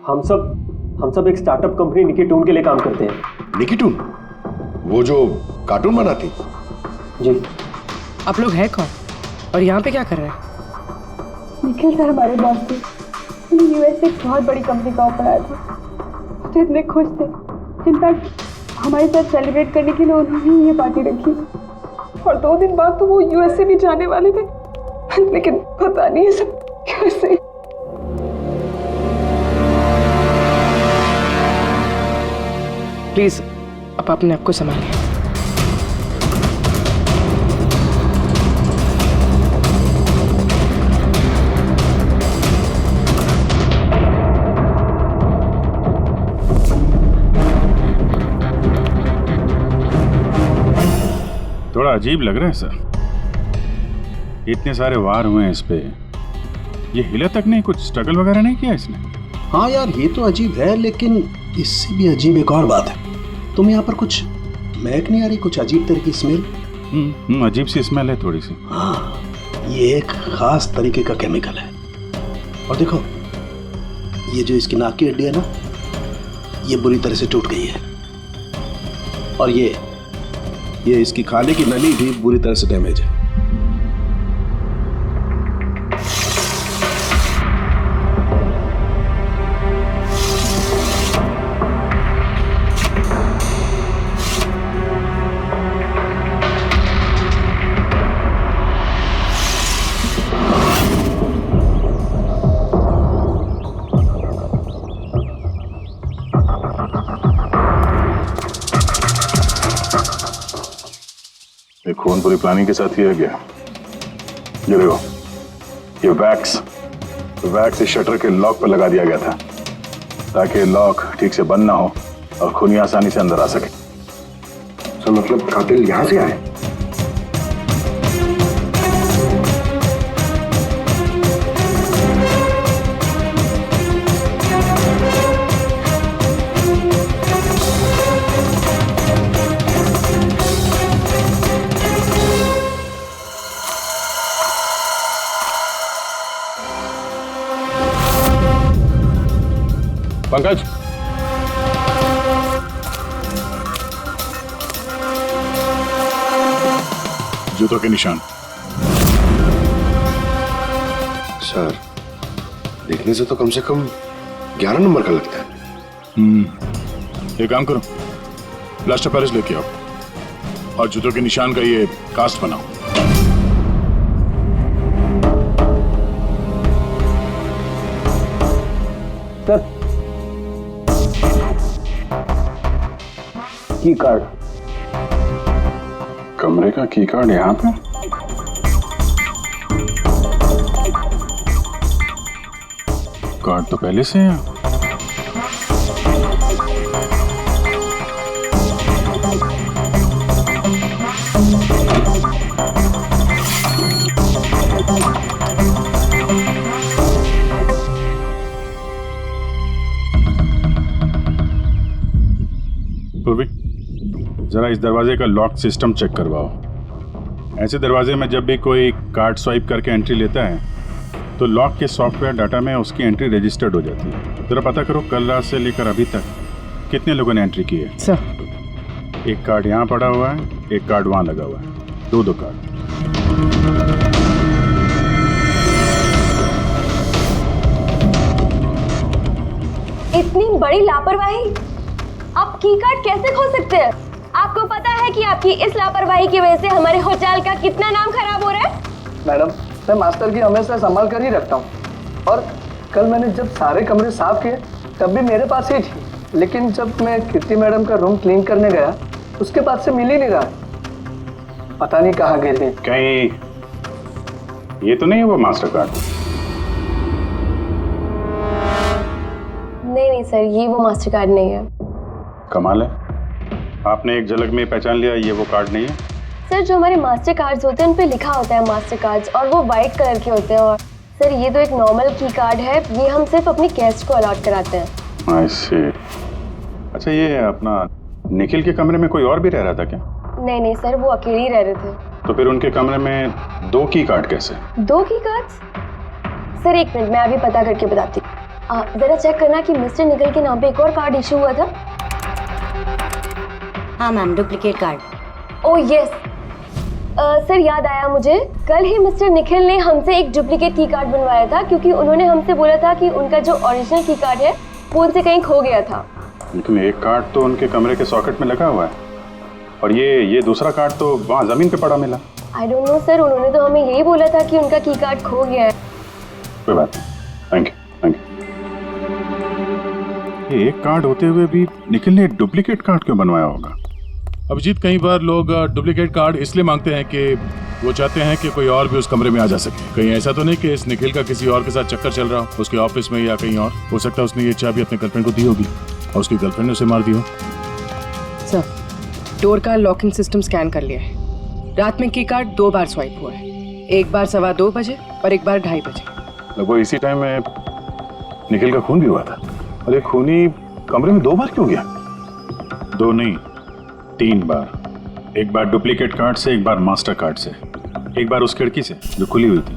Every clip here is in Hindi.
हम सब एक स्टार्टअप कंपनी निकिटून के लिए काम करते हैं। निकिटून? वो जो कार्टून बनाती? जी। आप लोग हैं कौन और यहाँ पे क्या कर रहे हैं? निखिल सर हमारे बॉस थे। उन्हें यूएस से एक बहुत बड़ी कंपनी का ऑफर आया था। तो इतने खुश थे। इनफैक्ट हमारे साथ सेलिब्रेट करने के लिए उन्होंने ये पार्टी रखी और 2 दिन बाद तो वो यूएस से भी जाने वाले थे, लेकिन पता नहीं है सब कैसे। प्लीज आप अपने आप को संभालिए। थोड़ा अजीब लग रहा है सर, इतने सारे वार हुए हैं इस पे, ये हिला तक नहीं, कुछ स्ट्रगल वगैरह नहीं किया इसने? हाँ यार ये तो अजीब है, लेकिन इससे भी अजीब एक और बात है। तुम यहाँ पर कुछ महक नहीं आ रही? कुछ अजीब तरह की स्मेल? अजीब सी स्मेल है थोड़ी सी। हाँ, ये एक खास तरीके का केमिकल है। और देखो ये जो इसकी नाक की हड्डी है ना, ये बुरी तरह से टूट गई है। और ये इसकी खाने की नली भी बुरी तरह से डैमेज है। खून पूरी प्लानिंग के साथ ही है गया। ये देखो, ये वैक्स इस शटर के लॉक पर लगा दिया गया था ताकि लॉक ठीक से बंद ना हो और खूनी आसानी से अंदर आ सके। तो मतलब कातिल यहाँ से आए? पंकज, जूतों के निशान। सर देखने से तो कम 11 नंबर का लगता है। एक काम करो, प्लास्टर पेरिस लेके आओ और जूतों के निशान का ये कास्ट बनाओ। सर की कार्ड, कमरे का की कार्ड यहाँ पे? कार्ड तो पहले से है। जरा इस दरवाजे का लॉक सिस्टम चेक करवाओ। ऐसे दरवाजे में जब भी कोई कार्ड स्वाइप करके एंट्री लेता है तो लॉक के सॉफ्टवेयर डाटा में उसकी एंट्री रजिस्टर्ड हो जाती है। जरा पता करो कल रात से लेकर अभी तक कितने लोगों ने एंट्री की है। सर एक कार्ड यहाँ पड़ा हुआ है, एक कार्ड वहाँ लगा हुआ है, दो कार्ड। इतनी बड़ी लापरवाही! आप की कार्ड कैसे खो सकते हैं? आपको पता है कि आपकी इस लापरवाही की वजह से हमारे होटल का कितना नाम खराब हो रहा है? मैडम, मैं मास्टर की हमेशा संभाल कर ही रखता हूँ और कल मैंने जब सारे कमरे साफ किए तब भी मेरे पास ही थी, लेकिन जब मैं कीर्ति मैडम का रूम क्लीन करने गया उसके बाद से मिल ही नहीं रहा। पता नहीं कहाँ गिर गई। कहीं ये तो नहीं है वो मास्टर कार्ड? नहीं सर, ये वो मास्टर कार्ड नहीं है। कमाल है, आपने एक झलक में पहचान लिया ये वो कार्ड नहीं है। सर जो हमारे मास्टर कार्ड्स होते हैं उन पे लिखा होता है मास्टर कार्ड्स और वो वाइट कलर के होते हैं। और सर ये तो एक नॉर्मल की कार्ड है, ये हम सिर्फ अपनी गेस्ट को अलॉट कराते हैं। आई सी। अच्छा ये अपना निखिल के कमरे में कोई और भी रह रहा था क्या? नहीं सर, वो अकेले ही रह रहे थे। तो फिर उनके कमरे में 2 की कार्ड कैसे? 2 की कार्ड्स? सर एक मिनट, मैं अभी पता करके बताती हूँ। जरा चेक करना कि मिस्टर निखिल के नाम पे एक और कार्ड इशू हुआ था। हाँ ma'am, duplicate card. Oh yes sir, याद आया मुझे, कल ही मिस्टर निखिल ने हमसे एक डुप्लीकेट की कार्ड बनवाया था, क्योंकि उन्होंने हमसे बोला था कि उनका जो ओरिजिनल की कार्ड है वो उनसे कहीं खो गया था। लेकिन एक कार्ड तो उनके कमरे के सॉकेट में लगा हुआ है, और ये दूसरा कार्ड तो वहाँ ज़मीन पे पड़ा मिला। आई डोंट नो सर, उन्होंने तो हमें यही बोला था कि उनका की कार्ड खो गया है। कोई बात नहीं, थैंक यू। ये एक कार्ड होते हुए भी निखिल ने डुप्लीकेट कार्ड क्यों बनवाया होगा? अभिजीत, कई बार लोग डुप्लीकेट कार्ड इसलिए मांगते हैं कि वो चाहते हैं कि कोई और भी उस कमरे में आ जा सके। कहीं ऐसा तो नहीं कि इस निखिल का किसी और के साथ चक्कर चल रहा हो, उसके ऑफिस में या कहीं और। हो सकता है उसने ये चाबी अपने गर्लफ्रेंड को दी होगी और उसकी गर्लफ्रेंड ने उसे मार दी हो। सर, डोर का लॉकिंग सिस्टम स्कैन कर लिया है। रात में की कार्ड 2 बार स्वाइप हुआ है, एक बार 2:15 बजे और एक बार 2:30 बजे। लगभग इसी टाइम में निखिल का खून भी हुआ था। और ये खूनी कमरे में 2 बार क्यों गया? 2 नहीं, 3 बार। एक बार डुप्लीकेट कार्ड से, एक बार मास्टर कार्ड से, एक बार उस खिड़की से जो खुली हुई थी।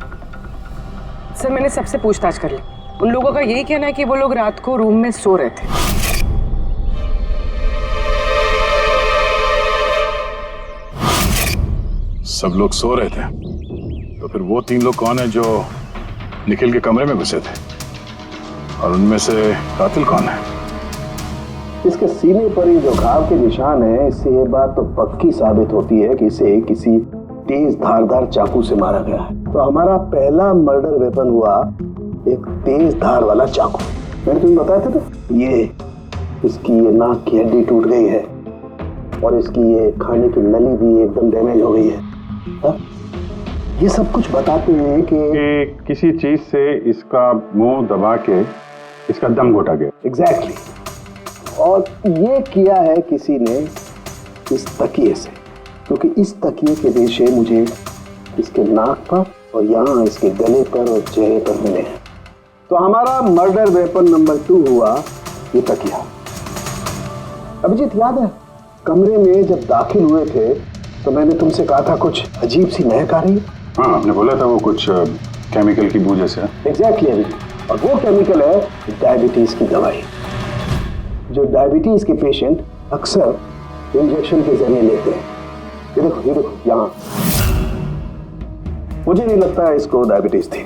सर, मैंने सबसे पूछताछ कर ली। उन लोगों का यही कहना है कि वो लोग रात को रूम में सो रहे थे। सब लोग सो रहे थे, तो फिर वो 3 लोग कौन है जो निखिल के कमरे में घुसे थे? और उनमें से कातिल कौन है? इसके सीने पर ये जो घाव के निशान है, इससे ये बात तो पक्की साबित होती है कि इसे किसी तेज धारदार चाकू से मारा गया है। तो हमारा पहला मर्डर वेपन हुआ एक तेज धार वाला चाकू। मैंने तुम्हें बताया था तो ये इसकी ये नाक की हड्डी टूट गई है और इसकी ये खाने की नली भी एकदम डैमेज हो गई है। हा? ये सब कुछ बताते हैं कि किसी चीज से इसका मुंह दबा के इसका दम घोटा गया। एग्जैक्टली। और ये किया है किसी ने इस तकिए से, क्योंकि इस तकिए के रेशे मुझे इसके नाक पर और यहाँ इसके गले पर और चेहरे पर मिले हैं। तो हमारा मर्डर वेपन नंबर 2 हुआ ये तकिया। अभिजीत, याद है कमरे में जब दाखिल हुए थे तो मैंने तुमसे कहा था कुछ अजीब सी महक आ रही है? हाँ, आपने बोला था वो कुछ केमिकल की बू जैसे। एग्जैक्टली अभिजीत, और वो केमिकल है डायबिटीज की दवाई, जो डायबिटीज के पेशेंट अक्सर इंजेक्शन के जरिए लेते हैं। ये देखो यहाँ। मुझे नहीं लगता इसको डायबिटीज थी।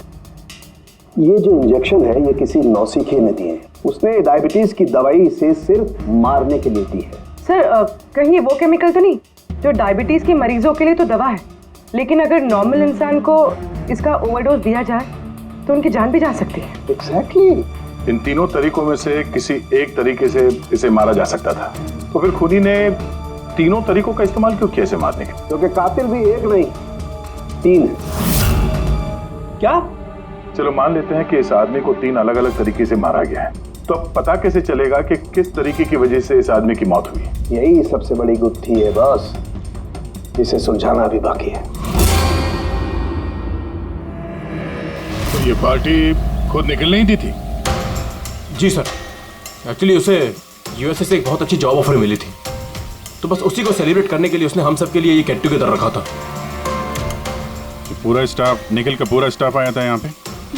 ये जो इंजेक्शन है ये किसी नौसिखिए ने दिए हैं। उसने डायबिटीज की दवाई इसे सिर्फ मारने के लिए दी है। सर, कहीं वो केमिकल तो नहीं जो डायबिटीज के मरीजों के लिए तो दवा है, लेकिन अगर नॉर्मल इंसान को इसका ओवरडोज दिया जाए तो उनकी जान भी जा सकती है। एग्जैक्टली। इन तीनों तरीकों में से किसी एक तरीके से इसे मारा जा सकता था, तो फिर खूनी ने तीनों तरीकों का इस्तेमाल क्यों किया इसे मारने के? क्योंकि कातिल भी एक नहीं 3 है। क्या? चलो मान लेते हैं कि इस आदमी को 3 अलग अलग तरीके से मारा गया है, तो अब पता कैसे चलेगा कि किस तरीके की वजह से इस आदमी की मौत हुई? यही सबसे बड़ी गुत्थी है बॉस, इसे सुलझाना भी बाकी है। तो ये पार्टी खुद निकल नहीं दी थी? जी सर, एक्चुअली उसे यूएसए से एक बहुत अच्छी जॉब ऑफर मिली थी, तो बस उसी को सेलिब्रेट करने के लिए उसने हम सब के लिए ये गेट टुगेदर रखा था। पूरा स्टाफ, निखिल का पूरा स्टाफ आया था यहाँ पे?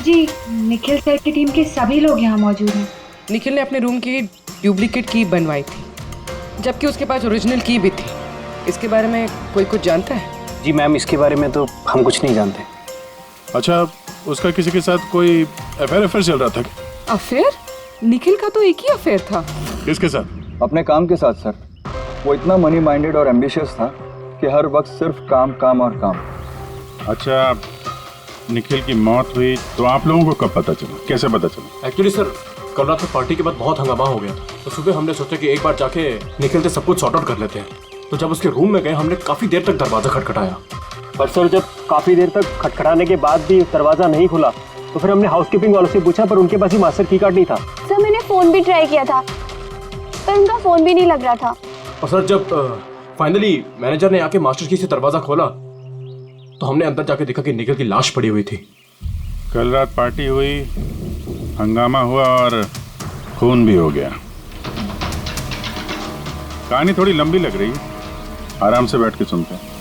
जी, निखिल सर की टीम के सभी लोग यहाँ मौजूद हैं। निखिल ने अपने रूम की डुप्लीकेट की बनवाई थी, जबकि उसके पास ओरिजिनल की भी थी। इसके बारे में कोई कुछ जानता है? जी मैम, इसके बारे में तो हम कुछ नहीं जानते। अच्छा, उसका किसी के साथ कोई अफेयर चल रहा था? अफेयर? निखिल का तो एक ही अफेयर था। किसके साथ? अपने काम के साथ सर। वो इतना मनी माइंडेड और एम्बिशियस था कि हर वक्त सिर्फ काम काम और काम। अच्छा, निखिल की मौत हुई तो आप लोगों को कब पता चला, कैसे पता चला? एक्चुअली सर, कल रात में पार्टी के बाद बहुत हंगामा हो गया था, तो सुबह हमने सोचा कि एक बार जाके निखिल से सब कुछ सॉर्ट आउट कर लेते हैं। तो जब उसके रूम में गए, हमने काफ़ी देर तक दरवाज़ा खटखटाया, पर सर जब काफ़ी देर तक खटखटाने के बाद भी दरवाज़ा नहीं खुला तो फिर हमने हाउसकीपिंग वालों से पूछा, पर उनके पास ही मास्टर की कार्ड नहीं था। सर, मैंने फ़ोन भी ट्राई किया था, पर उनका फ़ोन भी नहीं लग रहा था। और सर, जब फाइनली मैनेजर ने आके मास्टर की से दरवाज़ा खोला तो हमने अंदर जाके देखा कि निखिल की लाश पड़ी हुई थी। कल रात पार्टी हुई, हंगामा हुआ और खून भी हो गया। कहानी थोड़ी लंबी लग रही है, आराम से बैठ के सुनते हैं।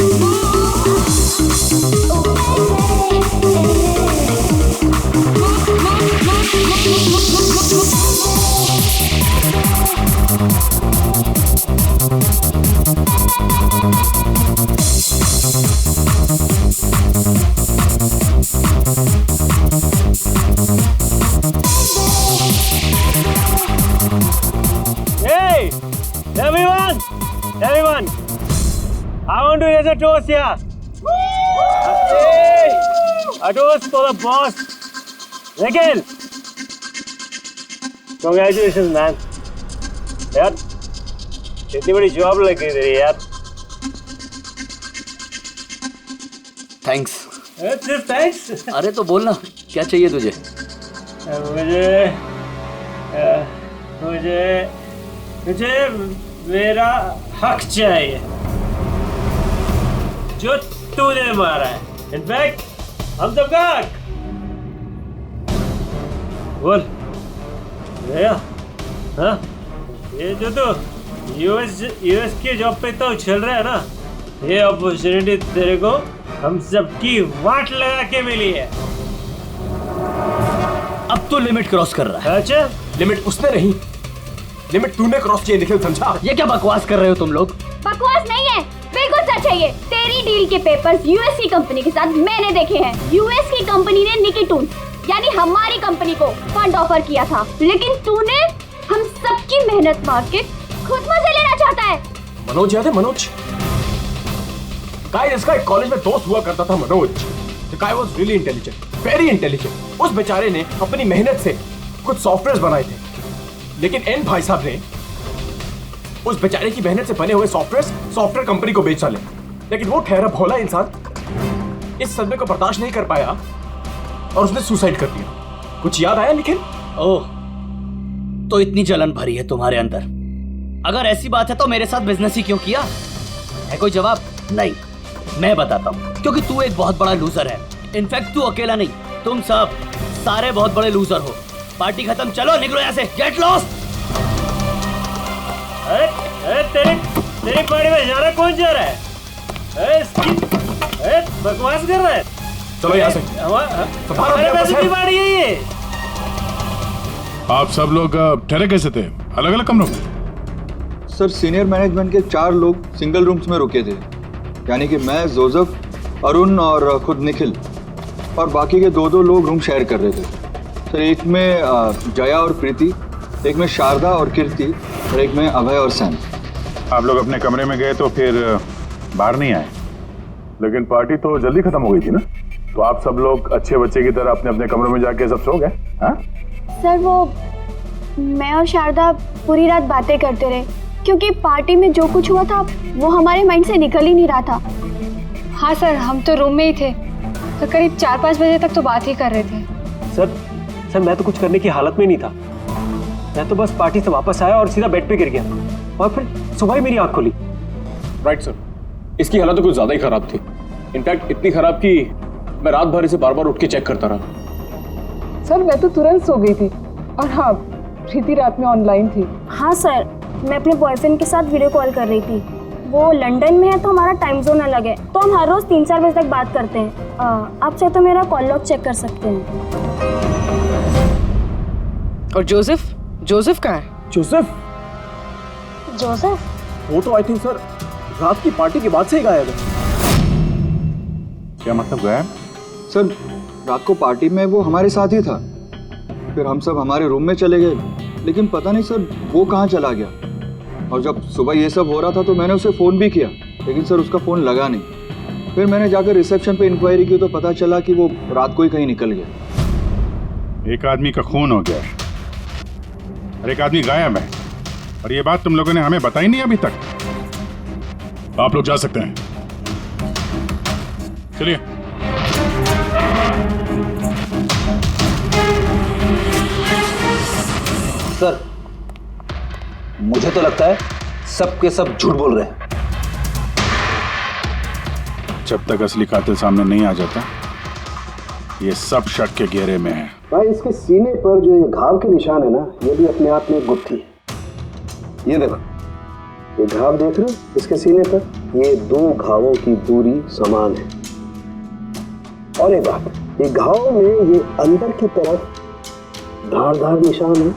Oh Everyone, I want to raise a toast here. A toast for the boss. Nikhil. Congratulations, man. यार, इतनी बड़ी जॉब लग गई तेरी यार. थैंक्स. सिर्फ थैंक्स. अरे तो बोलना क्या चाहिए तुझे? मुझे मेरा हक चाहिए जो तूने मारा है. इनफैक्ट हम सबका हक. बोल भैया. हाँ, ये जो तो यूएस की जॉब पे तो चल रहा है ना, ये अपॉर्चुनिटी तेरे को हम सबकी वाट लगा के मिली है. अब तो लिमिट क्रॉस कर रहा है. अच्छा, लिमिट उसने नहीं, लिमिट तूने क्रॉस किया. निखिल समझा? ये क्या बकवास कर रहे हो तुम लोग? बकवास नहीं है, बिल्कुल सच है ये. तेरी डील के पेपर्स यूएस की कंपनी के साथ मैंने देखे हैं. यूएस की कंपनी ने निकिटून यानी हमारी कंपनी को फंड ऑफर किया था, लेकिन तूने हम सबकी मेहनत मार के खुद मजे लेना चाहता है. मनोज याद है? मनोज इसका एक कॉलेज में दोस्त हुआ करता था. Manoj The guy was really intelligent, very intelligent. उस बेचारे ने अपनी मेहनत से कुछ सॉफ्टवेयर बनाए थे, लेकिन एन भाई साहब ने उस बेचारे की मेहनत से बने हुए सॉफ्टवेयर कंपनी को बेच डाले. लेकिन वो ठहरा भोला इंसान इस सदमे को बर्दाश्त नहीं कर पाया और उसने सुसाइड कर दिया. कुछ याद आया निखिल? ओह, तो इतनी जलन भरी है तुम्हारे अंदर. अगर ऐसी बात है तो मेरे साथ बिजनेस ही क्यों किया? है कोई जवाब? नहीं, मैं बताता हूँ. क्योंकि तू एक बहुत बड़ा लूजर है. इनफैक्ट तू अकेला नहीं, तुम सब सारे बहुत बड़े लूजर हो. पार्टी खत्म, चलो निकलो यहाँ से. Get lost. तेरी पार्टी में जाना कौन जा रहा है? बकवास कर रहा है. चलो यहाँ से. हमारे पैसे की पार्टी है ये. आप सब लोग ठहरे कैसे थे? अलग अलग कमरों में? सर, सीनियर मैनेजमेंट के 4 लोग सिंगल रूम्स में रुके थे, यानी कि मैं, जोसेफ, अरुण और खुद निखिल, और बाकी के 2 लोग रूम शेयर कर रहे थे. सर, एक में जया और प्रीति, एक में शारदा और कीर्ति, और एक में अभय और सैम. आप लोग अपने कमरे में गए तो फिर बाहर नहीं आए? लेकिन पार्टी तो जल्दी खत्म हो गई थी ना, तो आप सब लोग अच्छे बच्चे की तरह अपने अपने कमरों में जाके सब सो गए? हाँ सर, वो मैं और शारदा पूरी रात बातें करते रहे, क्योंकि पार्टी में जो कुछ हुआ था वो हमारे माइंड से निकल ही नहीं रहा था. हाँ सर, हम तो रूम में ही थे, तो करीब 4-5 बजे तक तो बात ही कर रहे थे. सर मैं तो कुछ करने की हालत में नहीं था. मैं तो बस पार्टी से वापस आया और सीधा बेड पे गिर गया, और फिर सुबह ही मेरी आंख खुली. राइट सर, इसकी हालत तो कुछ ज्यादा ही खराब थी. इनफैक्ट इतनी खराब कि मैं रात भर इसे बार बार उठ के चेक करता रहा. सर, मैं तो तुरंत सो गई थी. और हाँ, प्रीति रात में ऑनलाइन थी. हाँ सर, मैं अपने बॉयफ्रेंड के साथ वीडियो कॉल कर रही थी. वो लंदन में है तो हमारा टाइम जोन अलग है, तो हम हर रोज 3-4 बजे तक बात करते हैं. आप चाहे तो मेरा कॉल लॉग चेक कर सकते हैं. और जोसेफ कहाँ है? जोसेफ? वो तो आई थिंक सर रात की पार्टी के बाद से ही गायब है. क्या मतलब गायब? सर, रात को पार्टी में वो हमारे साथ ही था, फिर हम सब हमारे रूम में चले गए, लेकिन पता नहीं सर वो कहाँ चला गया. और जब सुबह ये सब हो रहा था तो मैंने उसे फ़ोन भी किया, लेकिन सर उसका फ़ोन लगा नहीं. फिर मैंने जाकर रिसेप्शन पे इंक्वायरी की तो पता चला कि वो रात को ही कहीं निकल गया. एक आदमी का खून हो गया और एक आदमी गायब है, और ये बात तुम लोगों ने हमें बताई नहीं अभी तक. आप लोग जा सकते हैं, चलिए. सर, मुझे तो लगता है सब के सब झूठ बोल रहे हैं. जब तक असली कातिल सामने नहीं आ जाता, ये सब शक के घेरे में है. भाई, इसके सीने पर जो ये घाव के निशान है ना, ये भी अपने आप में एक गुत्थी है. ये देखो, ये घाव देख रहे हो इसके सीने पर? ये 2 घावों की दूरी समान है. और एक बात, ये घाव में ये अंदर की तरफ धारदार निशान है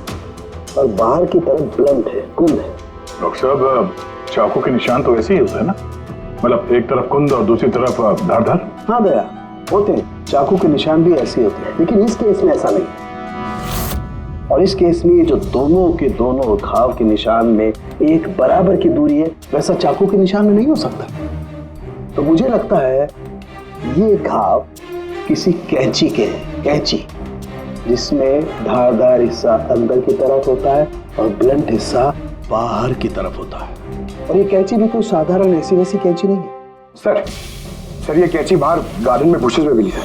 और बाहर की तरफ ब्लंट है, कुंद है. डॉक्टर साहब, चाकू के निशान तो ऐसे ही होते हैं ना, मतलब एक तरफ कुंद और दूसरी तरफ धारदार. हाँ दया, होते हैं. चाकू के निशान भी ऐसे होते हैं, लेकिन इस केस में ऐसा नहीं. और इस केस में जो दोनों के दोनों घाव के निशान में एक बराबर की दूरी है वैसा चाकू के निशान में नहीं हो सकता। तो मुझे लगता है ये घाव किसी कैंची के हैं, कैंची जिसमें धारदार हिस्सा अंदर की तरफ होता है और ब्लंट हिस्सा बाहर की तरफ होता है। और ये कैंची भी कोई साधारण ऐसी वैसी कैंची नहीं है। सर ये कैंची बाहर गार्डन में बुशेस में मिली है।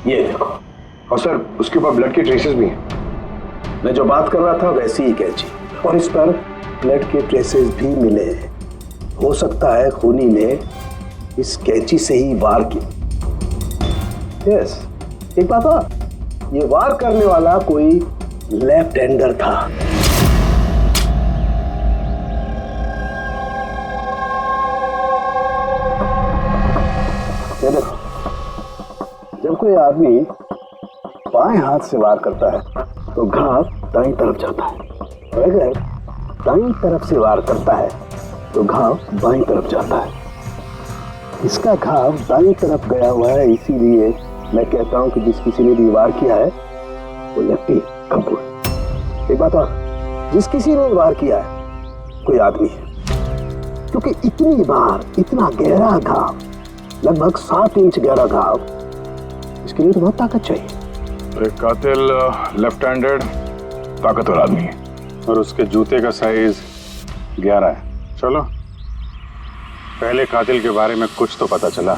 ये देखो। और सर उसके ऊपर ब्लड के ट्रेसेस भी हैं। मैं जो बात कर रहा था वैसी ही कैंची, और इस पर ब्लड के ट्रेसेस भी मिले हैं। हो सकता है खूनी ने इस कैंची से ही वार किया। यस, एक बात और, ये वार करने वाला कोई लेफ्ट हैंडर था। ये देखो, जब कोई आदमी बाएं हाथ से वार करता है तो घाव दाईं तरफ जाता है, और अगर दाईं तरफ से वार करता है तो घाव बाईं तरफ जाता है। इसका घाव दाईं तरफ गया हुआ है, इसीलिए मैं कहता हूं कि जिस किसी ने भी वार किया है वो लेफ्टी कपूर। एक बात और, जिस किसी ने वार किया है कोई आदमी है, क्योंकि इतनी बार इतना गहरा घाव, लगभग 7 इंच गहरा घाव, इसके लिए तो बहुत ताकत चाहिए। एक कातिल लेफ्ट हैंडेड ताकतवर आदमी है और उसके जूते का साइज 11 है। चलो पहले कातिल के बारे में कुछ तो पता चला।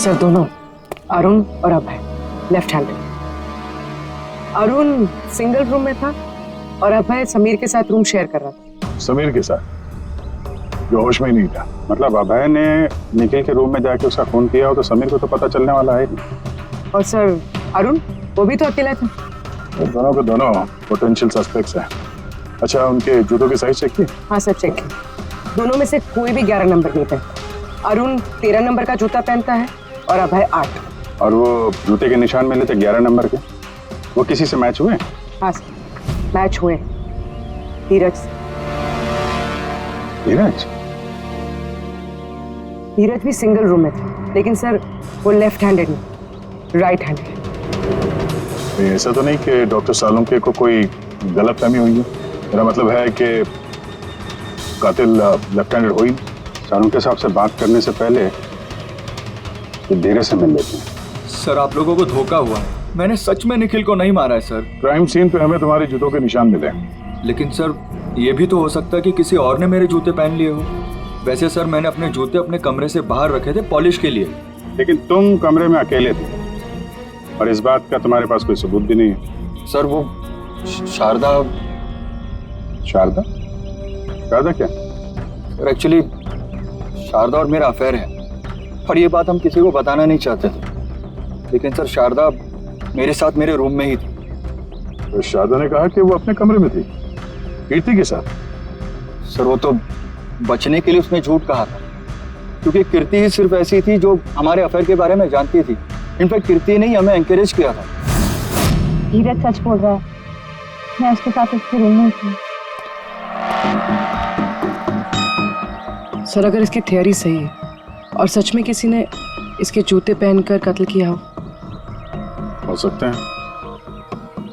सर दोनों, अरुण और Abhay, left handed. Arun single room में था और अभय समीर के साथ रूम शेयर कर रहा था। समीर के साथ? जो होश में ही नहीं था। मतलब अभय ने निखिल के रूम में जाके उसका खून किया हो तो समीर को तो पता चलने वाला है। और सर अरुण, वो भी तो अकेला था। तो दोनों के दोनों पोटेंशियल सस्पेक्ट्स हैं। अच्छा, उनके जूतों की साइज चेक की? हाँ सर, चेक की। दोनों में से कोई भी 11 नंबर नहीं पहनता। अरुण 13 नंबर का जूता पहनता है और अभय 8। और वो जूते के निशान मिले थे 11 नंबर के, वो किसी से मैच हुए? हाँ सर, मैच हुए। धीरज। धीरज? धीरज भी सिंगल रूम में था, लेकिन सर वो लेफ्ट हैंडेड नहीं, राइट हैंडेड। ऐसा तो नहीं कि डॉक्टर सालुंके को कोई गलतफहमी हुई है? मेरा मतलब है कि कातिल लेफ्ट हैंडेड हुई। सालुंके साहब से बात करने से पहले धीरे से मिल लेते हैं। सर आप लोगों को धोखा हुआ है, मैंने सच में निखिल को नहीं मारा है सर। क्राइम सीन पे हमें तुम्हारे जूतों के निशान मिले। लेकिन सर ये भी तो हो सकता है कि किसी और ने मेरे जूते पहन लिए हो। वैसे सर मैंने अपने जूते अपने कमरे से बाहर रखे थे पॉलिश के लिए। लेकिन तुम कमरे में अकेले थे और इस बात का तुम्हारे पास कोई सबूत भी नहीं है। सर वो शारदा। शारदा? शारदा क्या? एक्चुअली शारदा और मेरा अफेयर है और ये बात हम किसी को बताना नहीं चाहते थे, लेकिन सर शारदा मेरे साथ मेरे रूम में ही थी। तो शारदा ने कहा कि वो अपने कमरे में थी कीर्ति के साथ। सर वो तो बचने के लिए उसने झूठ कहा था, क्योंकि कीर्ति ही सिर्फ ऐसी थी जो हमारे अफेयर के बारे में जानती थी। इनफैक्ट कीर्ति ने ही हमें एनकरेज किया था। धीरज सच बोल रहा है, मैं उसके साथ उसके रूम में थी। सर अगर इसकी थियरी सही है और सच में किसी ने इसके जूते पहनकर कत्ल किया हो सकता है।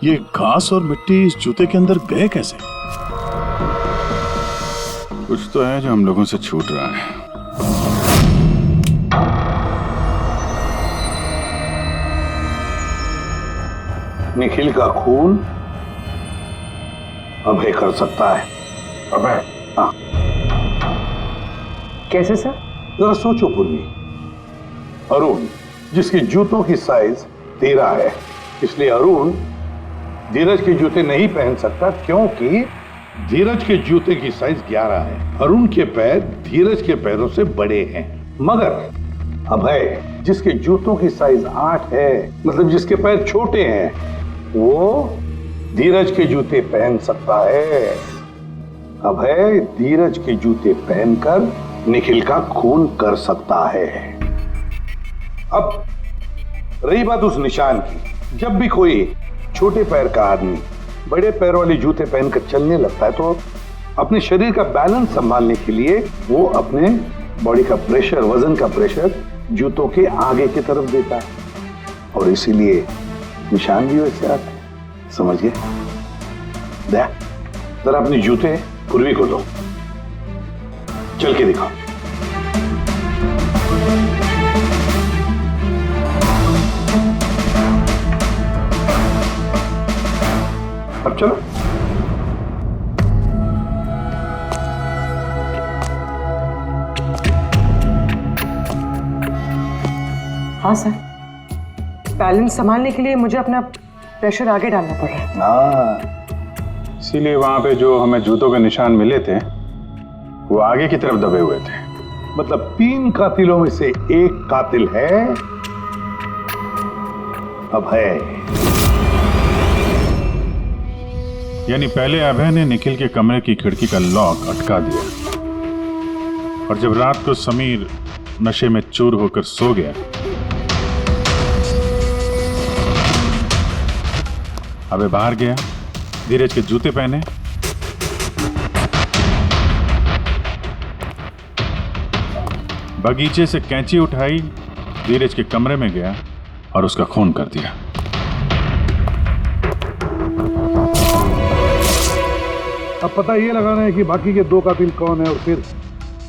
ये घास और मिट्टी इस जूते के अंदर गए कैसे? कुछ तो है जो हम लोगों से छूट रहा है। निखिल का खून अभय कर सकता है। अभय? हाँ। कैसे सर? जरा सोचो पूर्वी। अरुण जिसके जूतों की साइज 13 है, इसलिए अरुण धीरज के जूते नहीं पहन सकता क्योंकि धीरज के जूते की साइज 11 है। अरुण के पैर धीरज के पैरों से बड़े हैं। मगर अभय जिसके जूतों की साइज 8 है, मतलब जिसके पैर छोटे हैं, वो धीरज के जूते पहन सकता है। अभय धीरज के जूते पहनकर निखिल का खून कर सकता है। अब रही बात उस निशान की, जब भी कोई छोटे पैर का आदमी बड़े पैर वाले जूते पहनकर चलने लगता है तो अपने शरीर का बैलेंस संभालने के लिए वो अपने बॉडी का प्रेशर, वजन का प्रेशर जूतों के आगे की तरफ देता है और इसीलिए निशान भी वैसे आते हैं। समझ गए? जरा अपने जूते पूर्वी को दो, चल के दिखाओ। अब चलो। हाँ सर, बैलेंस संभालने के लिए मुझे अपना प्रेशर आगे डालना पड़ रहा है। हाँ, इसीलिए वहां पे जो हमें जूतों के निशान मिले थे वो आगे की तरफ दबे हुए थे। मतलब 3 कातिलों में से एक कातिल है अभय। यानी पहले अभय ने निखिल के कमरे की खिड़की का लॉक अटका दिया और जब रात को समीर नशे में चूर होकर सो गया, अभय बाहर गया, धीरज के जूते पहने, बगीचे से कैंची उठाई, धीरज के कमरे में गया और उसका खून कर दिया। अब पता ये लगाना है कि बाकी के 2 कातिल कौन है और फिर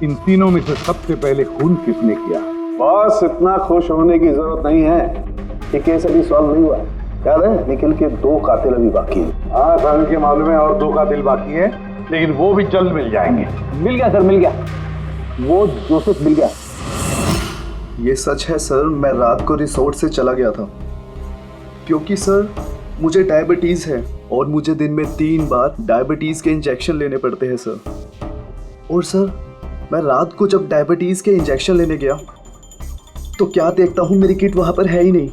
इन तीनों में से सबसे पहले खून किसने किया। बस इतना खुश होने की जरूरत नहीं है कि केस अभी सॉल्व नहीं हुआ। याद है, निखिल के 2 कातिल अभी बाकी हैं। हाँ सर, के मालूम है और 2 कातिल बाकी हैं, लेकिन वो भी जल्द मिल जाएंगे। मिल गया सर, मिल गया। वो जोसेफ मिल गया। ये सच है सर, मैं रात को रिसोर्ट से चला गया था क्योंकि सर मुझे डायबिटीज़ है और मुझे दिन में 3 बार डायबिटीज़ के इंजेक्शन लेने पड़ते हैं सर। और सर मैं रात को जब डायबिटीज़ के इंजेक्शन लेने गया तो क्या देखता हूँ मेरी किट वहाँ पर है ही नहीं।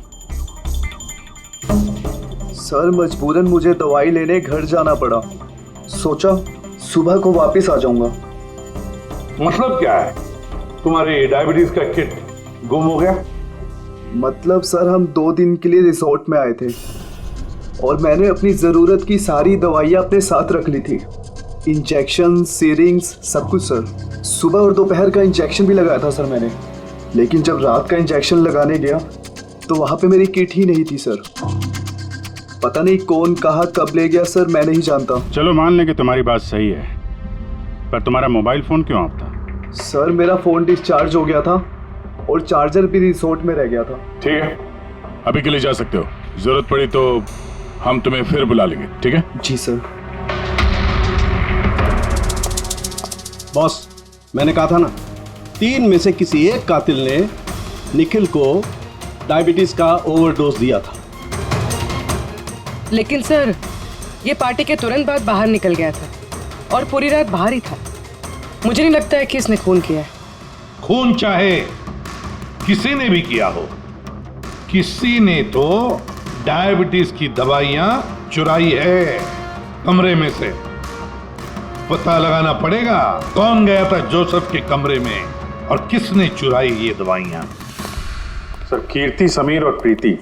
सर मजबूरन मुझे दवाई लेने घर जाना पड़ा। सोचा सुबह को वापस आ जाऊंगा। मतलब क्या है, तुम्हारी डायबिटीज का किट गुम हो गया? मतलब सर हम 2 दिन के लिए रिसोर्ट में आए थे और मैंने अपनी ज़रूरत की सारी दवाइयाँ अपने साथ रख ली थी, इंजेक्शन, सीरिंग्स, सब कुछ सर। सुबह और दोपहर का इंजेक्शन भी लगाया था सर मैंने, लेकिन जब रात का इंजेक्शन लगाने गया तो वहाँ पे मेरी किट ही नहीं थी सर। पता नहीं कौन कहाँ कब ले गया सर, मैं नहीं जानता। चलो मान लें कि तुम्हारी बात सही है, पर तुम्हारा मोबाइल फोन क्यों ऑफ था? सर मेरा फोन डिस्चार्ज हो गया था और चार्जर भी रिसोर्ट में रह गया था। ठीक है, अभी के लिए जा सकते हो, जरूरत पड़ी तो हम तुम्हें फिर बुला लेंगे। ठीक है? जी सर। बॉस, मैंने कहा था ना, 3 में से किसी एक कातिल ने निखिल को डायबिटीज का ओवरडोज दिया था। लेकिन सर ये पार्टी के तुरंत बाद बाहर निकल गया था और पूरी रात बाहर ही था। मुझे नहीं लगता है कि इसने खून किया है। खून चाहे किसी ने भी किया हो, किसी ने तो डायबिटीज की दवाइयां चुराई है कमरे में से। पता लगाना पड़ेगा कौन गया था जोसेफ के कमरे में और किसने चुराई ये दवाइयां। सर, कीर्ति, समीर और प्रीति,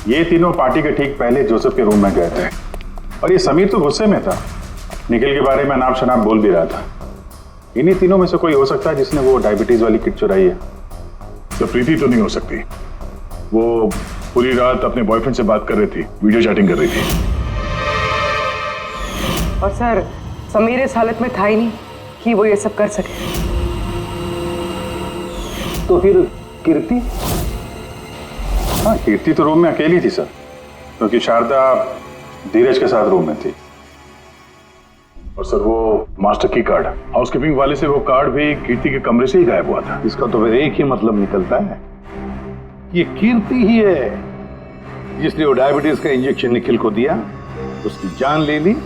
ये तीनों पार्टी के ठीक पहले जोसेफ के रूम में गए थे और ये समीर तो गुस्से में था, निखिल के बारे में अनाप शनाप बोल भी रहा था। इन्हीं तीनों में से कोई हो सकता है जिसने वो डायबिटीज वाली किट चुराई है। तो प्रीति तो नहीं हो सकती, वो पूरी रात अपने बॉयफ्रेंड से बात कर रही थी, वीडियो चैटिंग कर रही थी। और सर समीर इस हालत में था ही नहीं कि वो ये सब कर सके। तो फिर कीर्ति? हाँ, कीर्ति तो रूम में अकेली थी सर, क्योंकि शारदा धीरज के साथ रूम में थी। और सर वो मास्टर की कार्ड हाउसकीपिंग वाले से वो कार्ड भी कीर्ति के कमरे से ही गायब हुआ था। इसका तो फिर एक ही मतलब निकलता है, ये कीर्ति ही है जिसने वो डायबिटीज का इंजेक्शन निखिल को दिया, उसकी जान ले ली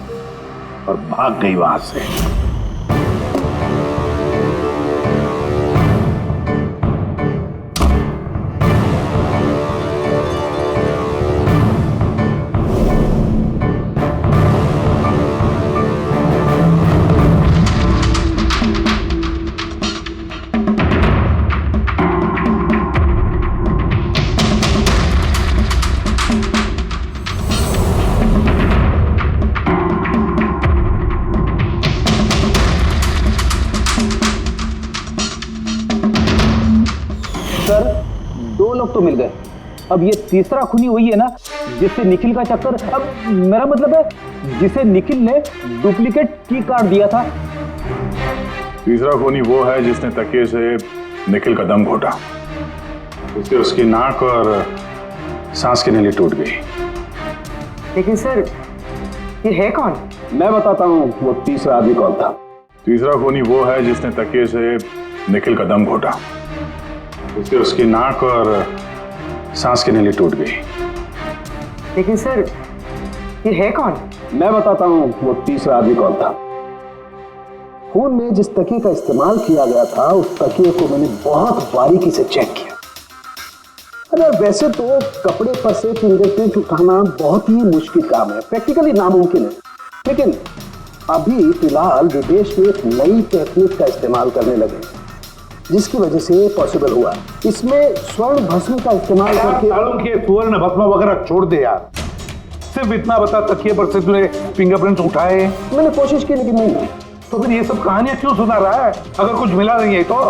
और भाग गई वहां से। तो मिल गए, अब ये तीसरा खूनी वही है ना जिससे निखिल का चक्कर, अब मेरा मतलब है जिसे निखिल ने डुप्लीकेट की कार्ड दिया था। तीसरा खूनी वो है जिसने तकिए से निखिल का दम घोटा, उससे उसकी नाक और सांस की नली टूट गई। लेकिन सर ये है कौन? मैं बताता हूँ वो तीसरा आदमी कौन था। तीसरा खूनी वो है जिसने तकिए से निखिल का दम घोटा, उससे उसकी नाक और सांस की नली टूट गई। लेकिन सर ये है कौन? मैं बताता हूँ वो तीसरा आदमी कौन था। खून में जिस तकिए का इस्तेमाल किया गया था उस तकिए को मैंने बहुत बारीकी से चेक किया। अरे वैसे तो कपड़े पर से फिंगरप्रिंट उठाना बहुत ही मुश्किल काम है, प्रैक्टिकली नामुमकिन है, लेकिन अभी फिलहाल विदेश में एक नई टेक्निक का इस्तेमाल करने लगे जिसकी वजह से पॉसिबल हुआ। इसमें स्वर्ण भस्म का इस्तेमाल करके स्वर्ण भस्म वगैरह छोड़ दे यार, सिर्फ इतना बता तकिए पर से तूने फिंगरप्रिंट उठाए? मैंने कोशिश की लेकिन नहीं। तो फिर ये सब कहानियां क्यों सुना रहा है अगर कुछ मिला नहीं है तो?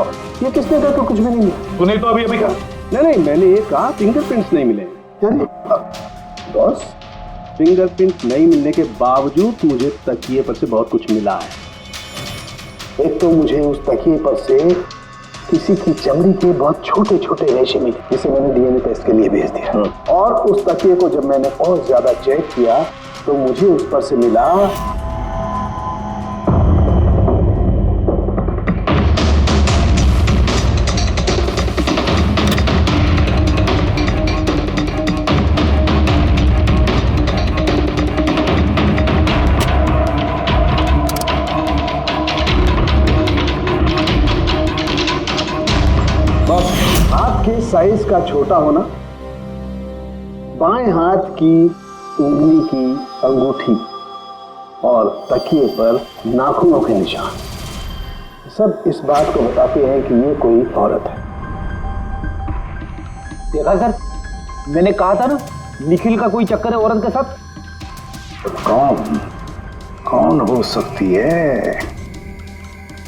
ये किसने कहा कुछ भी नहीं मिला? तूने तो अभी कहा। नहीं मैंने ये कहा फिंगरप्रिंट्स नहीं मिले। बॉस फिंगरप्रिंट नहीं मिलने के बावजूद मुझे तकिए पर से बहुत कुछ मिला है। एक तो मुझे उस तकिए पर से किसी की चमड़ी के बहुत छोटे छोटे रेशे मिले जिसे मैंने डीएनए टेस्ट के लिए भेज दिया। और उस तकिए को जब मैंने और ज्यादा चेक किया तो मुझे उस पर से मिला साइज का छोटा होना, बाएं हाथ की उंगली की अंगूठी और तकिए पर नाखूनों के निशान, सब इस बात को बताते हैं कि ये कोई औरत है। देखा सर, मैंने कहा था ना निखिल का कोई चक्कर है औरत के साथ। कौन हो सकती है?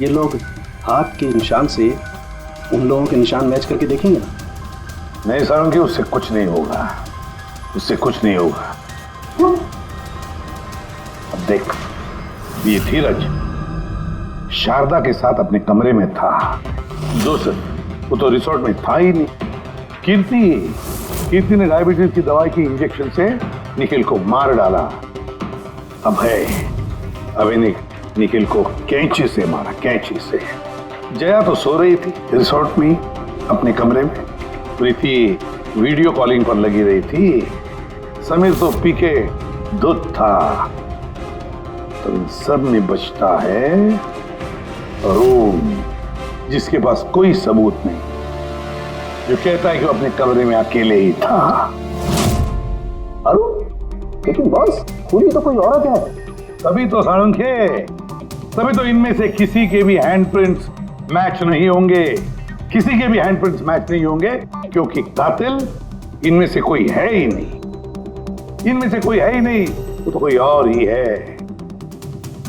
ये लोग हाथ के निशान से उन लोगों के निशान मैच करके देखेंगे ना। नहीं सारंगी, उससे कुछ नहीं होगा, उससे कुछ नहीं होगा। अब देख, ये धीरज शारदा के साथ अपने कमरे में था, दूसरा वो तो रिसोर्ट में था ही नहीं। कीर्ति ने डायबिटीज की दवाई की इंजेक्शन से निखिल को मार डाला। अब निखिल को कैंची से मारा, कैंची से। जया तो सो रही थी रिसोर्ट में अपने कमरे में, प्रीति वीडियो कॉलिंग पर लगी रही थी, समीर तो पी के धुत था। तो इन सब में बचता है अरुण, जिसके पास कोई सबूत नहीं, जो कहता है कि वो अपने कमरे में अकेले ही था। अरुण? लेकिन बॉस खूनी तो कोई औरत है। तभी तो सारंगे, तभी तो इनमें से किसी के भी हैंडप्रिंट्स मैच नहीं होंगे, किसी के भी हैंडप्रिंट्स मैच नहीं होंगे, क्योंकि कातिल इनमें से कोई है ही नहीं, इनमें से कोई है ही नहीं, वो तो कोई और ही है।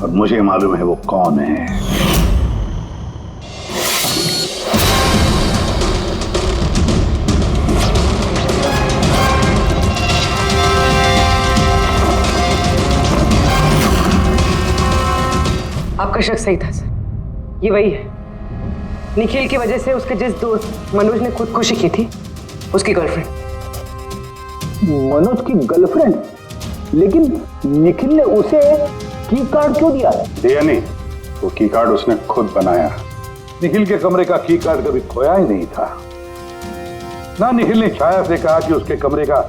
और मुझे मालूम है वो कौन है। आपका शक सही था सर, ये वही है। निखिल की वजह से उसके जिस दोस्त मनोज ने खुदकुशी की थी, उसकी गर्लफ्रेंड। मनोज की गर्लफ्रेंड, लेकिन निखिल ने उसे की कार्ड क्यों दिया? दिया नहीं, वो की कार्ड उसने खुद बनाया। निखिल के कमरे का की कार्ड कभी खोया ही नहीं था ना। निखिल ने छाया से कहा कि उसके कमरे का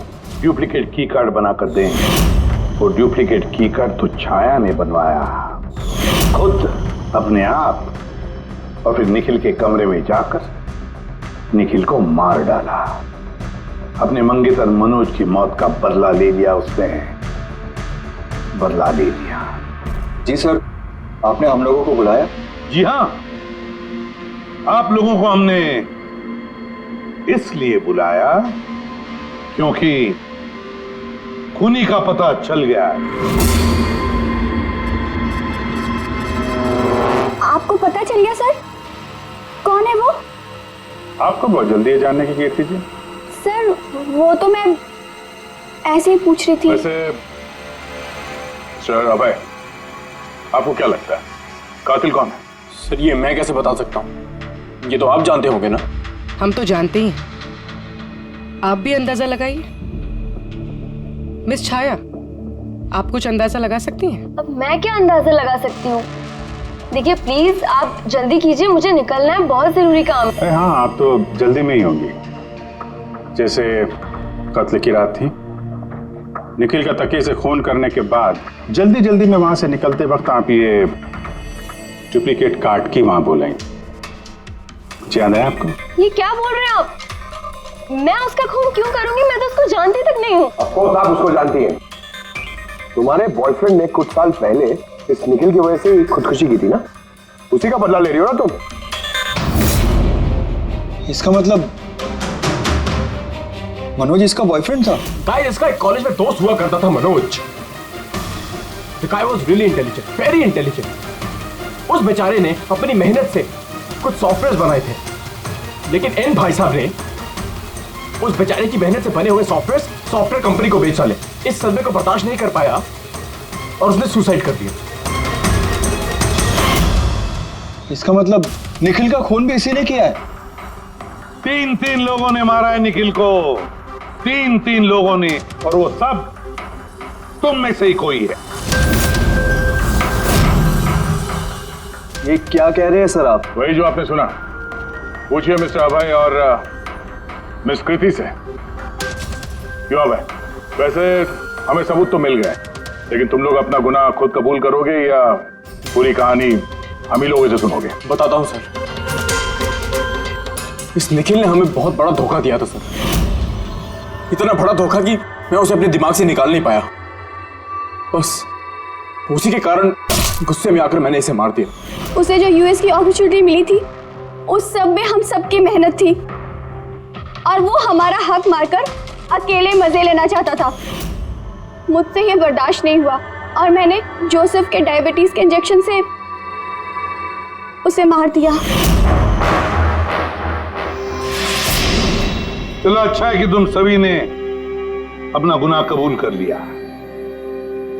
डुप्लीकेट की कार्ड बनाकर देंगे। वो डुप्लीकेट की कार्ड तो छाया ने बनवाया खुद, अपने आप, और फिर निखिल के कमरे में जाकर निखिल को मार डाला। अपने मंगेतर मनोज की मौत का बदला ले लिया उसने, बदला ले लिया। जी सर, आपने हम लोगों को बुलाया? जी हाँ, आप लोगों को हमने इसलिए बुलाया क्योंकि खूनी का पता चल गया है। आपको पता चल गया सर? कौन है वो? आपको बहुत जल्दी है जानने की कीर्ति जी। सर वो तो मैं ऐसे ही पूछ रही थी। वैसे सर अभय, आपको क्या लगता है कातिल कौन है? सर ये मैं कैसे बता सकता हूँ, ये तो आप जानते होंगे ना। हम तो जानते ही हैं, आप भी अंदाजा लगाइए। मिस छाया, आप कुछ अंदाजा लगा सकती हैं? अब मैं क्या अंदाजा लगा सकती हूँ? देखिए प्लीज आप जल्दी कीजिए, मुझे निकलना है, बहुत जरूरी काम है। हाँ, आप तो जल्दी में ही होंगी। जैसे कत्ल की रात थी, निखिल का तकिए से खून करने के बाद जल्दी जल्दी में वहां से निकलते वक्त आप ये डुप्लीकेट कार्ड की वहां बोलेंगे। याद है आपको? ये क्या बोल रहे हैं आप? मैं उसका खून क्यों करूंगी? मैं तो उसको जानती तक नहीं हूँ। ऑफ कोर्स आप उसको जानती हैं। तुम्हारे बॉयफ्रेंड ने कुछ साल पहले इस निखिल की वजह से खुदकुशी की थी ना, उसी का बदला ले रही हो ना तुम। इसका मतलब मनोज इसका बॉयफ्रेंड था? गाइस, इसका एक कॉलेज में दोस्त हुआ करता था Manoj. The guy was really intelligent, very intelligent। उस बेचारे ने अपनी मेहनत से कुछ सॉफ्टवेयर बनाए थे, लेकिन एन भाई साहब ने उस बेचारे की मेहनत से बने हुए सॉफ्टवेयर कंपनी को बेच डाले। इस सदमे को बर्दाश्त नहीं कर पाया और उसने सुसाइड कर दिया। इसका मतलब निखिल का खून भी इसी ने किया है? 3 लोगों ने मारा है निखिल को, 3 लोगों ने, और वो सब तुम में से ही कोई है। ये क्या कह रहे हैं सर आप? वही जो आपने सुना। पूछिए मिस्टर अभय और मिस कृति से। क्यों अभय? वैसे हमें सबूत तो मिल गए, लेकिन तुम लोग अपना गुनाह खुद कबूल करोगे या पूरी कहानी हम ही लोगों से सुनोगे? बताता हूं सर। इस निखिल ने हमें बहुत बड़ा धोखा दिया था सर, इतना बड़ा धोखा कि मैं उसे अपने दिमाग से निकाल नहीं पाया। बस उसी के कारण गुस्से में आकर मैंने इसे मार दिया। उसे जो यूएस की अपॉर्चुनिटी मिली थी, उस सब में हम सबकी मेहनत थी, और वो हमारा हक मारकर अकेले मजे लेना चाहता था। मुझसे ये बर्दाश्त नहीं हुआ और मैंने जोसेफ के डायबिटीज के इंजेक्शन से उसे मार दिया। चलो अच्छा है कि तुम सभी ने अपना गुनाह कबूल कर लिया।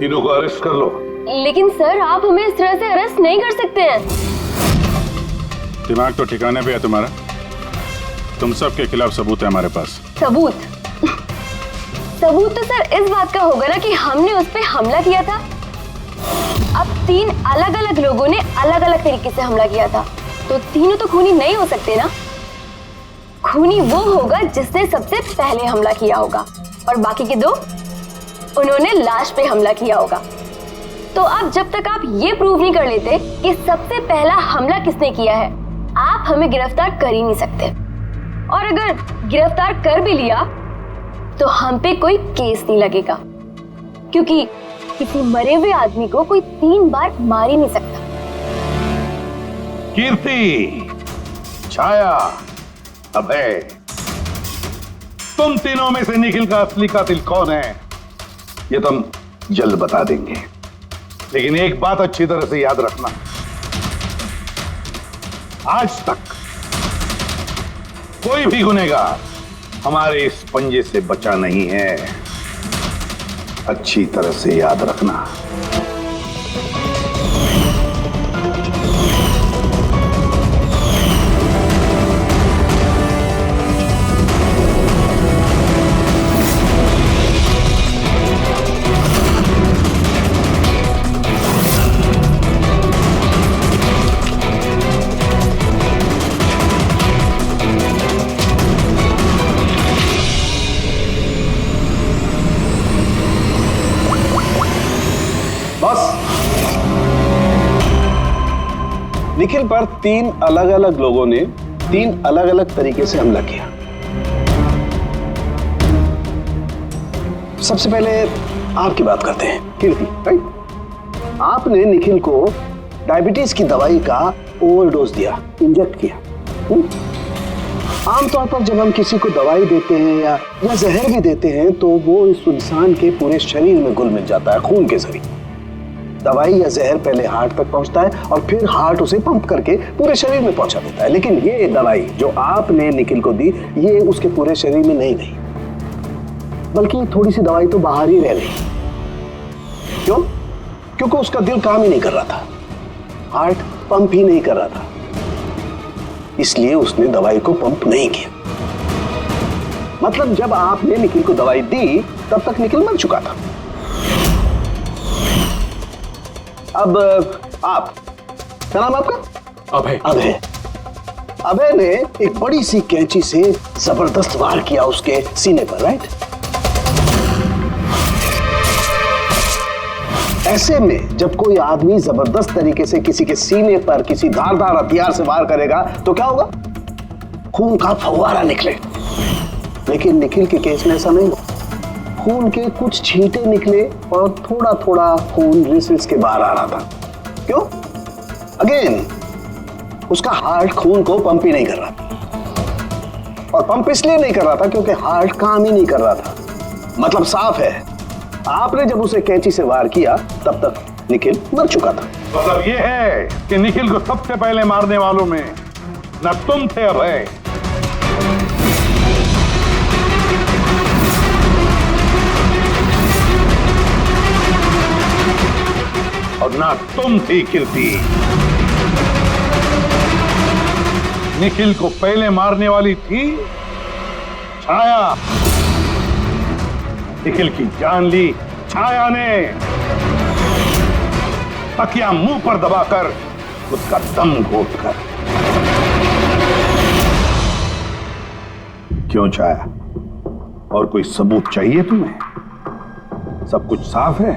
तीनों को अरेस्ट कर लो। लेकिन सर आप हमें इस तरह से अरेस्ट नहीं कर सकते हैं। दिमाग तो ठिकाने पे है तुम्हारा। तुम सब के खिलाफ सबूत है हमारे पास। सबूत? सबूत तो सर इस बात का होगा ना कि हमने उस पर हमला किया था। अब 3 अलग अलग लोगों ने अलग अलग तरीके से हमला किया था, तो तीनों तो खूनी नहीं हो सकते ना। खूनी वो होगा जिसने सबसे पहले हमला किया होगा, और बाकी के 2 उन्होंने लाश पे हमला किया होगा। तो अब जब तक आप ये प्रूव नहीं कर लेते कि सबसे पहला हमला किसने किया है, आप हमें गिरफ्तार कर ही नहीं सकते। और अगर गिरफ्तार कर भी लिया तो हम पे कोई केस नहीं लगेगा, क्योंकि किसी मरे हुए आदमी को कोई 3 बार मार ही नहीं सकता। कीर्ति, छाया, अभय, तुम तीनों में से निखिल का असली कातिल कौन है ये तुम जल्द बता देंगे। लेकिन एक बात अच्छी तरह से याद रखना, आज तक कोई भी गुनहगार हमारे इस पंजे से बचा नहीं है। अच्छी तरह से याद रखना। निखिल पर 3 अलग अलग लोगों ने 3 अलग अलग तरीके से हमला किया। सबसे पहले आपकी बात करते हैं, कीर्ति, राइट? आपने निखिल को डायबिटीज की दवाई का ओवरडोज दिया, इंजेक्ट किया। आमतौर पर जब हम किसी को दवाई देते हैं या जहर भी देते हैं तो वो इस इंसान के पूरे शरीर में घुल मिल जाता है खून के जरिए। दवाई या जहर पहले हार्ट तक पहुंचता है और फिर हार्ट उसे पंप करके पूरे शरीर में पहुंचा देता है। लेकिन ये दवाई जो आपने निखिल को दी, ये उसके पूरे शरीर में नहीं गई, बल्कि थोड़ी सी दवाई तो बाहर ही रह गई। क्यों? क्योंकि उसका दिल काम ही नहीं कर रहा था, हार्ट पंप ही नहीं कर रहा था, इसलिए उसने दवाई को पंप नहीं किया। मतलब जब आपने निखिल को दवाई दी तब तक निखिल मर चुका था। अब आप, क्या नाम आपका? अभय। अभय। अभय ने एक बड़ी सी कैंची से जबरदस्त वार किया उसके सीने पर, राइट? ऐसे में जब कोई आदमी जबरदस्त तरीके से किसी के सीने पर किसी धारदार हथियार से वार करेगा तो क्या होगा? खून का फव्वारा निकले। लेकिन निखिल के केस में ऐसा नहीं हुआ। खून के कुछ छींटे निकले और थोड़ा थोड़ा खून रिस के बाहर आ रहा था। क्यों? अगेन उसका हार्ट खून को पंप ही नहीं कर रहा था, और पंप इसलिए नहीं कर रहा था क्योंकि हार्ट काम ही नहीं कर रहा था। मतलब साफ है, आपने जब उसे कैंची से वार किया तब तक निखिल मर चुका था। मतलब ये है कि निखिल को सबसे पहले मारने वालों में न तुम थे अभय, और ना तुम थी कीर्ति। निखिल को पहले मारने वाली थी छाया। निखिल की जान ली छाया ने, तकिया मुंह पर दबाकर उसका दम घोटकर। क्यों छाया, और कोई सबूत चाहिए तुम्हें? सब कुछ साफ है।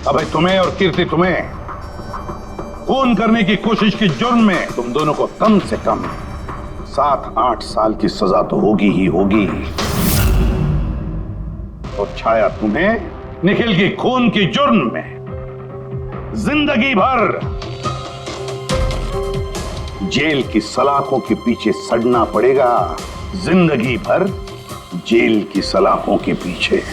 अबे तुम्हें और कीर्ति, तुम्हें खून करने की कोशिश की जुर्म में तुम दोनों को कम से कम 7-8 साल की सजा तो होगी ही होगी। और छाया, तुम्हें निखिल की खून की जुर्म में जिंदगी भर जेल की सलाखों के पीछे सड़ना पड़ेगा। जिंदगी भर जेल की सलाखों के पीछे।